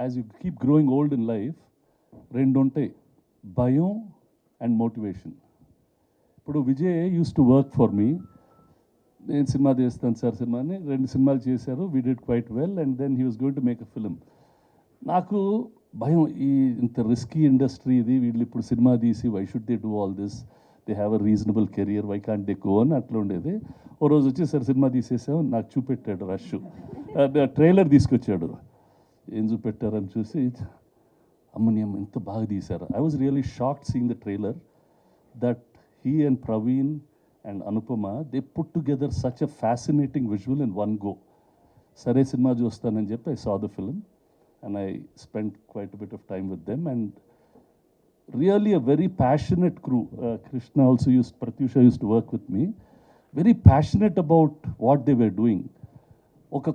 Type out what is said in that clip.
As you keep growing old in life రెండు ఉంటాయి, భయం అండ్ మోటివేషన్. ఇప్పుడు Vijay use to work for me. నేను సినిమా చేస్తాను సార్ సినిమాని, 2 సినిమాలు చేశారు, we did quite well, and then he was going to make a film. నాకు భయం, ఈ ఇంత రిస్కీ ఇండస్ట్రీ ఇది, వీళ్ళు ఇప్పుడు సినిమా తీసి why should they do all this, they have a reasonable career, why can't they go అని అట్లా ఉండేది. ఓ రోజు వచ్చి సార్ సినిమా తీసేసాం, నాకు చూపెట్టాడు రష్, ట్రైలర్ తీసుకొచ్చాడు, ఏం చూపెట్టారని చూసి అమ్మని అమ్మ ఎంత బాగా తీశారు. I was really shocked seeing the trailer that he and Praveen and Anupama, they put together such a fascinating visual in one go. Sare cinema chustanani cheppi I saw the film and I spent quite a bit of time with them, and really a very passionate crew. Krishna also Pratyusha used to work with me, very passionate about what they were doing. Oka